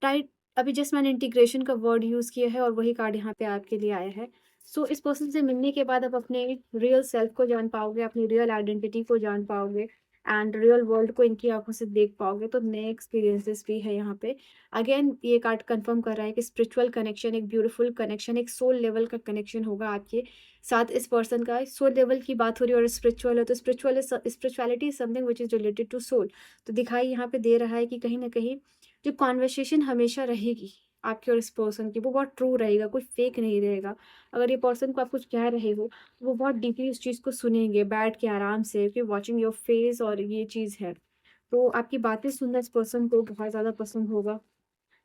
राइट, अभी जस्ट मैंने इंटीग्रेशन का वर्ड यूज़ किया है और वही कार्ड यहाँ पे आपके लिए आया है। सो इस पर्सन से मिलने के बाद आप अपने रियल सेल्फ को जान पाओगे, अपनी रियल आइडेंटिटी को जान पाओगे एंड रियल वर्ल्ड को इनकी आंखों से देख पाओगे। तो नए एक्सपीरियंसेस भी है यहाँ पे। अगेन ये कार्ड कंफर्म कर रहा है कि स्पिरिचुअल कनेक्शन, एक ब्यूटीफुल कनेक्शन, एक सोल लेवल का कनेक्शन होगा आपके साथ इस पर्सन का। सोल लेवल की बात हो रही है और स्पिरिचुअल है, तो spirituality is something which is related to soul. तो दिखाई यहाँ पे दे रहा है कि कहीं ना कहीं जो कॉन्वर्सेशन हमेशा रहेगी आपके और इस पर्सन की, वो बहुत ट्रू रहेगा, कोई फेक नहीं रहेगा। अगर ये पर्सन को आप कुछ कह रहे हो तो वो बहुत डीपली उस चीज़ को सुनेंगे बैठ के आराम से, कि वॉचिंग योर फेस, और ये चीज़ है। तो आपकी बातें सुनना इस पर्सन को बहुत ज़्यादा पसंद होगा।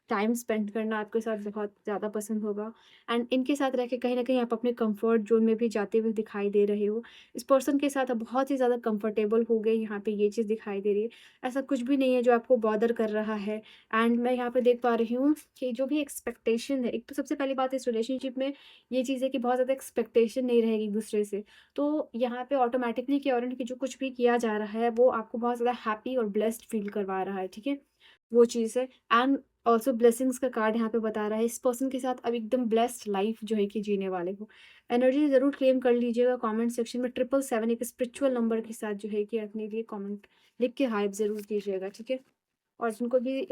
टाइम स्पेंड करना आपके साथ बहुत ज़्यादा पसंद होगा एंड इनके साथ रह के कहीं न कहीं आप अपने कंफर्ट ज़ोन में भी जाते हुए दिखाई दे रहे हो। इस पर्सन के साथ आप बहुत ही ज़्यादा कंफर्टेबल हो गए, यहाँ पे ये चीज़ दिखाई दे रही है। ऐसा कुछ भी नहीं है जो आपको बॉदर कर रहा है एंड मैं यहाँ पे देख पा रही हूँ कि जो भी एक्सपेक्टेशन है, एक तो सबसे पहली बात इस रिलेशनशिप में ये चीज़ है कि बहुत ज़्यादा एक्सपेक्टेशन नहीं रहेगी एक-दूसरे से। तो यहाँ पे ऑटोमैटिकली क्या हो रहा है कि जो कुछ भी किया जा रहा है वो आपको बहुत ज़्यादा हैप्पी और ब्लेस्ड फ़ील करवा रहा है, ठीक है? वो चीज़ है एंड ऑल्सो ब्लेसिंग्स का कार्ड यहाँ पे बता रहा है इस पर्सन के साथ अब एकदम ब्लेस्ड लाइफ जो है कि जीने वाले हो। एनर्जी ज़रूर क्लेम कर लीजिएगा कमेंट सेक्शन में। 777 एक स्पिरिचुअल नंबर के साथ जो है कि अपने लिए कमेंट लिख के हाइप ज़रूर कीजिएगा, ठीक है? और जिनको भी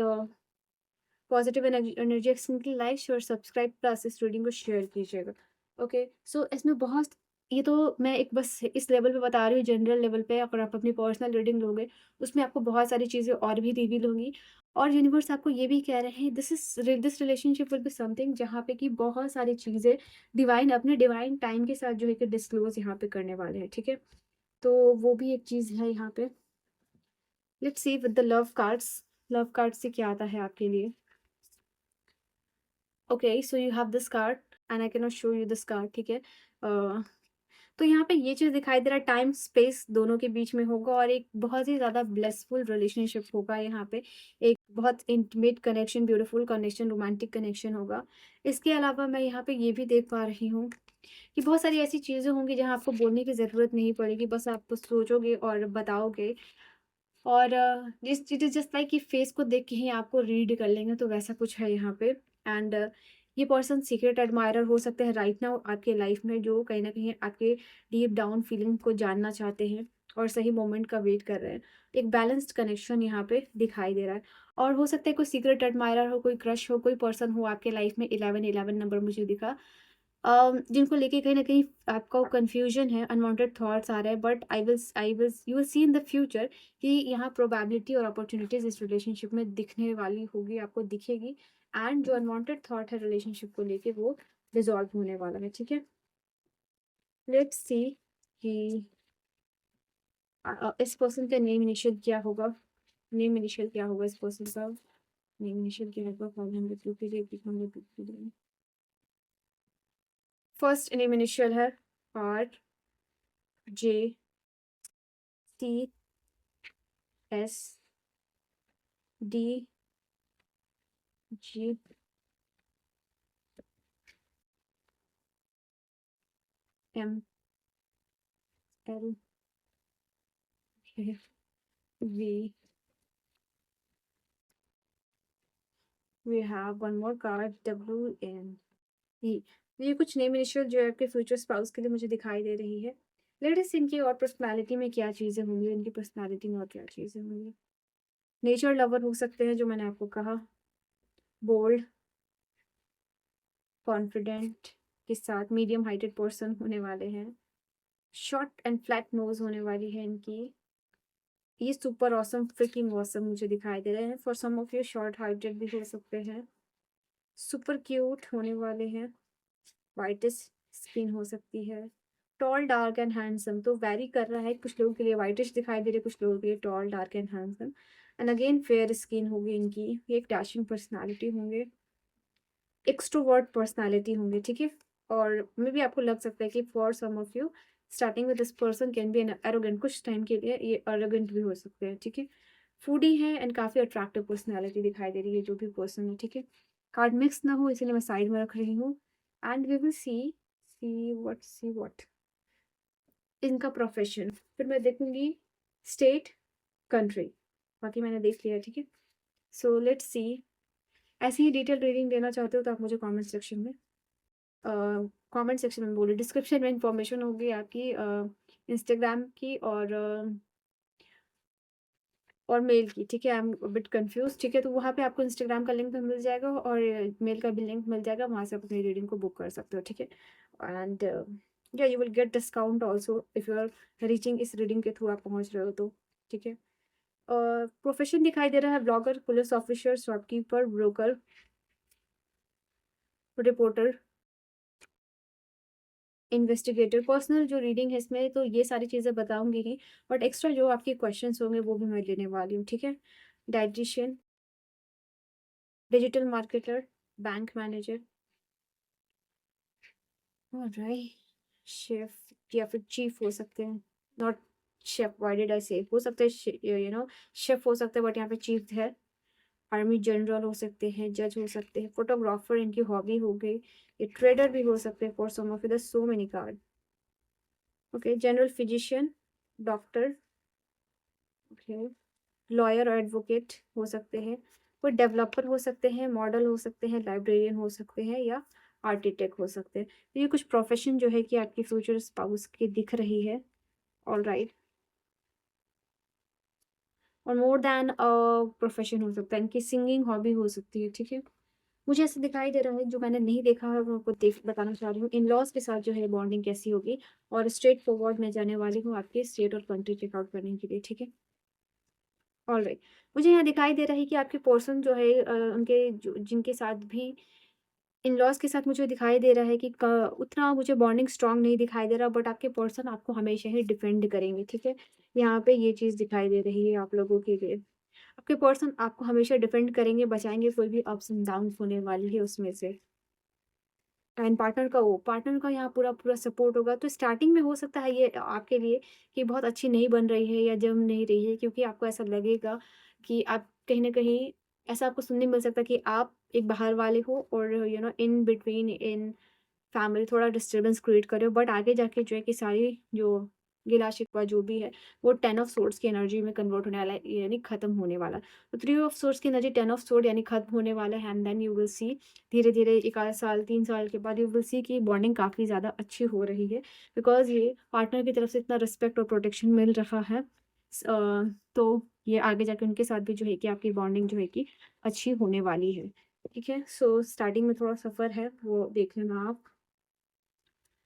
पॉजिटिव एनर्जी एक्सचेंज के लाइक शेयर सब्सक्राइब प्लस इस रीडिंग को शेयर कीजिएगा। ओके, सो इसमें बहुत, ये तो मैं एक बस इस लेवल पे बता रही हूँ जनरल लेवल पे। अगर आप अपनी पर्सनल रीडिंग लोगे उसमें आपको बहुत सारी चीज़ें और भी रिवील होंगी और यूनिवर्स आपको ये भी कह रहे हैं this relationship will be something जहाँ पे कि बहुत सारी चीज़ें डिवाइन अपने डिवाइन टाइम के साथ जो है कि डिस्क्लोज यहाँ पे करने वाले हैं, ठीक है? तो वो भी एक चीज़ है यहाँ पे। Let's see with the love cards, love card से क्या आता है आपके लिए। Okay, so you have this card and I can not show you this card, ठीक है? तो यहाँ पे ये चीज़ दिखाई दे रहा है टाइम स्पेस दोनों के बीच में होगा और एक बहुत ही ज़्यादा ब्लेसफुल रिलेशनशिप होगा यहाँ पे। एक बहुत intimate connection, beautiful connection, romantic connection होगा। इसके अलावा मैं यहाँ पे ये भी देख पा रही हूँ कि बहुत सारी ऐसी चीज़ें होंगी जहाँ आपको बोलने की ज़रूरत नहीं पड़ेगी, बस आप सोचोगे और बताओगे। और जिस चीज़ जस्ट लाइक कि फेस को देख के ही आपको रीड कर लेंगे, तो वैसा कुछ है यहाँ पे। एंड ये पर्सन सीक्रेट एडमायरर हो सकते हैं राइट नाउ आपके लाइफ में, जो कहीं ना कहीं आपके डीप डाउन फीलिंग को जानना चाहते हैं और सही मोमेंट का वेट कर रहे हैं। एक बैलेंस्ड कनेक्शन यहाँ पे दिखाई दे रहा है और हो सकता है कोई सीक्रेट एडमायरर हो, कोई क्रश हो, कोई पर्सन हो आपके लाइफ में। 11 नंबर मुझे दिखा, जिनको लेके कहीं न कहीं आपको कन्फ्यूजन है, अनवांटेड थॉट्स आ रहे हैं, but I will you will C in the future कि यहाँ प्रोबेबिलिटी और अपॉर्च्युनिटीज़ इस रिलेशनशिप में दिखने वाली होगी, आपको दिखेगी एंड जो अनवांटेड थॉट है रिलेशनशिप को लेके वो रिज़ॉल्व होने वाला है, ठीक है? लेट्स सी कि इस पर्सन का नेम इनिशियल क्या होगा? नेम इनिशियल क्या होगा इस पर्सन का? नेम इनिशियल क्या होगा? 500 rupees, 800 rupees. First name initial है R, J, T, S, D, G, M, L, V. We have one more card, W N E. ये कुछ नेम इनिशियल जो है आपके फ्यूचर स्पाउस के लिए मुझे दिखाई दे रही है। लेडीज इनकी और पर्सनालिटी में क्या चीज़ें होंगी, इनकी पर्सनालिटी में और क्या चीज़ें होंगी। नेचर लवर हो सकते हैं जो मैंने आपको कहा, बोल्ड, कॉन्फिडेंट के साथ मीडियम हाइटेड पर्सन होने वाले हैं। शॉर्ट एंड फ्लैट नोज होने वाली है इनकी। ये सुपर ऑसम फ्रिकिंग ऑसम मुझे दिखाई दे रहे हैं। For some of you short heighted भी हो सकते हैं। सुपर क्यूट होने वाले हैं। वाइटिश स्किन हो सकती है। टॉल डार्क एंड हैंडसम, तो वैरी कर रहा है, कुछ लोगों के लिए वाइटिश दिखाई दे रही है, कुछ लोगों के लिए tall dark and handsome. And again fair skin होगी इनकी। ये एक डैशिंग पर्सनालिटी होंगे, एक्सट्रोवर्ट पर्सनालिटी होंगे, ठीक है? और मे भी आपको लग सकता है कि for some of you starting with this person can be an arrogant, कुछ टाइम के लिए ये एरोगेंट भी हो सकते हैं, ठीक है? फूडी है एंड काफ़ी अट्रैक्टिव पर्सनालिटी दिखाई दे रही है जो भी पर्सन है, ठीक है? कार्ड मिक्स ना हो इसलिए मैं साइड में रख रही हूँ and we will see what. इनका प्रोफेशन, फिर मैं देखूंगी स्टेट, कंट्री, बाकी मैंने देख लिया, ठीक है। So let's see. ऐसी ही डिटेल रीडिंग देना चाहते हो तो आप मुझे कमेंट सेक्शन में बोलिए। डिस्क्रिप्शन में इंफॉर्मेशन होगी आपकी इंस्टाग्राम की और मेल की, ठीक है। आई एम बिट कंफ्यूज, ठीक है। तो वहाँ पे आपको इंस्टाग्राम का लिंक भी मिल जाएगा और मेल का भी लिंक मिल जाएगा, वहाँ से आप अपनी रीडिंग को बुक कर सकते हो, ठीक है। एंड या you will get discount also if you are reaching, इस रीडिंग के थ्रू आप पहुँच रहे हो तो, ठीक है। प्रोफेशन दिखाई दे रहा है blogger, police officer, shopkeeper, broker, reporter, investigator. Personal जो रीडिंग है इसमें तो ये सारी चीज़ें बताऊंगी ही, बट एक्स्ट्रा जो आपके क्वेश्चंस होंगे वो भी मैं लेने वाली हूँ, ठीक है। Dietitian, digital marketer, bank manager, alright, chef या फिर चीफ हो सकते हैं। Not chef, why did I से, हो सकते हैं शेफ हो सकते हैं, बट यहाँ पे चीफ है। आर्मी जनरल हो सकते हैं, जज हो सकते हैं, फोटोग्राफर इनकी हॉबी हो गई, ये ट्रेडर भी हो सकते हैं for some of it, so many card, okay. General physician, doctor, okay, lawyer और एडवोकेट हो सकते हैं, कोई डेवलपर हो सकते हैं, मॉडल हो सकते हैं, लाइब्रेरियन हो सकते हैं, या आर्किटेक्ट हो सकते हैं। तो ये कुछ प्रोफेशन जो है कि आपकी फ्यूचर स्पाउस की दिख रही है, ऑल राइट। और मोर देन प्रोफेशन हो सकता है, इनकी सिंगिंग हॉबी हो सकती है, ठीक है। मुझे ऐसा दिखाई दे रहा है, जो मैंने नहीं देखा है वो आपको देख बताना चाह रही हूँ। इन लॉज के साथ जो है बॉन्डिंग कैसी होगी, और स्ट्रेट फॉरवर्ड में जाने वाली हूँ आपके स्टेट और कंट्री चेकआउट करने के लिए, ठीक है। ऑलराइट, मुझे यहाँ दिखाई दे रहा है कि आपके पर्सन जो है उनके जिनके साथ भी इन लॉज के साथ मुझे दिखाई दे रहा है कि उतना मुझे बॉन्डिंग स्ट्रांग नहीं दिखाई दे रहा, बट आपके पर्सन आपको हमेशा ही डिफेंड करेंगे, ठीक है। यहाँ पे ये चीज़ दिखाई दे रही है आप लोगों के लिए। आपके पर्सन आपको हमेशा डिफेंड करेंगे, बचाएंगे, कोई भी अप्स एंड डाउन होने वाली है उसमें से। एंड पार्टनर का यहाँ पूरा पूरा सपोर्ट होगा। तो स्टार्टिंग में हो सकता है ये आपके लिए कि बहुत अच्छी नहीं बन रही है या जम नहीं रही है, क्योंकि आपको ऐसा लगेगा कि आप कहीं ना कहीं, ऐसा आपको सुनने मिल सकता है कि आप एक बाहर वाले हो और इन बिटवीन इन फैमिली थोड़ा डिस्टर्बेंस क्रिएट करे हो। बट आगे जाके जो है कि सारी जो गिला शिकवा जो भी है वो 10 ऑफ सोर्ड्स की एनर्जी में कन्वर्ट होने वाला है, यानी खत्म होने वाला है। तो 3 ऑफ सोर्ड्स की एनर्जी 10 ऑफ सोर्ड यानी खत्म होने वाला है। And then you will see धीरे धीरे 1 आध साल 3 साल के बाद यू विल सी कि बॉन्डिंग काफ़ी ज़्यादा अच्छी हो रही है, बिकॉज ये पार्टनर की तरफ से इतना रिस्पेक्ट और प्रोटेक्शन मिल रहा है। तो ये आगे जाके उनके साथ भी जो है कि आपकी बॉन्डिंग जो है कि अच्छी होने वाली है, ठीक है। सो स्टार्टिंग में थोड़ा सफ़र है, वो देख लेना आप।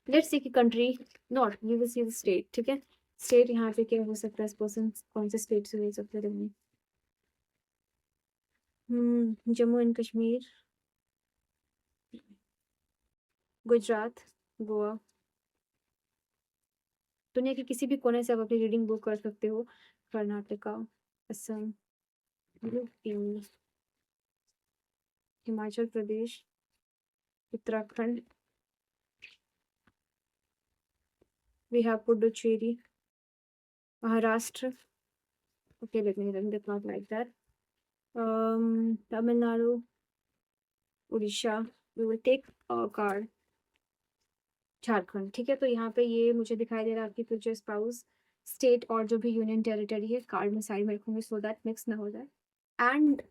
लेट्स सी कि country, not we will see the state, ठीक है। स्टेट यहाँ पे क्या हो सकता है, इस पर्सन कौन से स्टेट से हो सकते हैं। जम्मू एंड कश्मीर, गुजरात, गोवा। दुनिया के किसी भी कोने से आप अपनी रीडिंग बुक कर सकते हो। Karnataka, Assam, UP, Himachal Pradesh, Uttarakhand, Bihar, Puducherry, Maharashtra, okay let me run that, not like that, Tamil Nadu, Orissa, we will take card, Jharkhand, ठीक है। तो यहाँ पे ये मुझे दिखाई दे रहा है आपकी फ्यूचर स्पाउस, स्टेट और जो भी यूनियन टेरिटरी है कार्ड में साइड में रखूंगी, सो दैट मिक्स ना हो जाए। एंड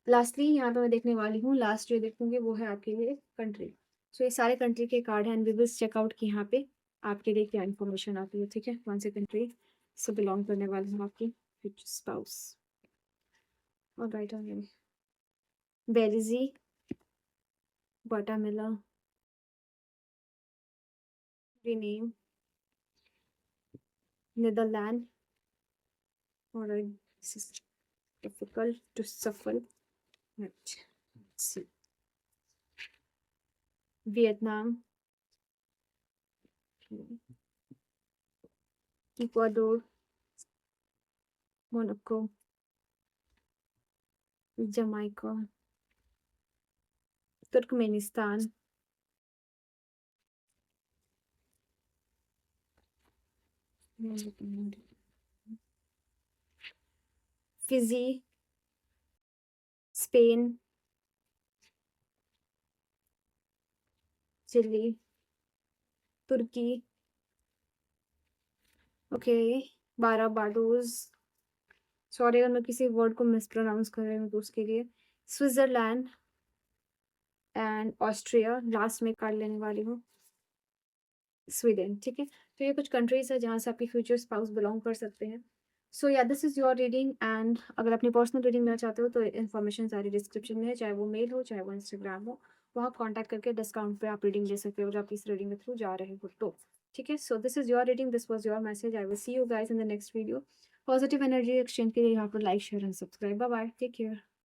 लास्टली यहाँ पे मैं देखने वाली हूँ, लास्ट जो देखूंगी वो है आपके लिए कंट्री। सो ये सारे कंट्री के कार्ड हैं, एंड वी विल चेकआउट कि यहाँ पे आपके लिए क्या इन्फॉर्मेशन आती है, ठीक है। कौन सी कंट्री से बिलोंग करने वाली हूँ आपकी फ्यूचर स्पाउस। और right on Belize, Guatemala, rename, Netherlands, alright, this is difficult to shuffle. Let's see. Vietnam, Ecuador, Monaco, Jamaica, Turkmenistan, Fiji, Spain, Chile, Turkey, okay, Barbados, sorry अगर मैं किसी वर्ड को मिसप्रोनाउंस कर रही हूँ तो उसके लिए। स्विट्ज़रलैंड एंड ऑस्ट्रिया, लास्ट में कर लेने वाली हूँ स्वीडन, ठीक है? तो ये कुछ कंट्रीज़ है जहाँ से आपके फ्यूचर स्पाउस बिलॉन्ग कर सकते हैं। सो या this is your reading, and अगर अपनी पर्सनल रीडिंग लेना चाहते हो तो इन्फॉर्मेशन सारी डिस्क्रिप्शन में है, चाहे वो मेल हो, चाहे वो इंस्टाग्राम हो। वहाँ कॉन्टैक्ट करके डिस्काउंट पे आप रीडिंग ले सकते हो, जब आप इस रीडिंग के थ्रू जा रहे हो तो। ठीक है? So this is your reading, this was your message. I will see you guys in the next video. Positive energy exchange के लिए यहाँ पर like, share and subscribe. Bye bye, take care.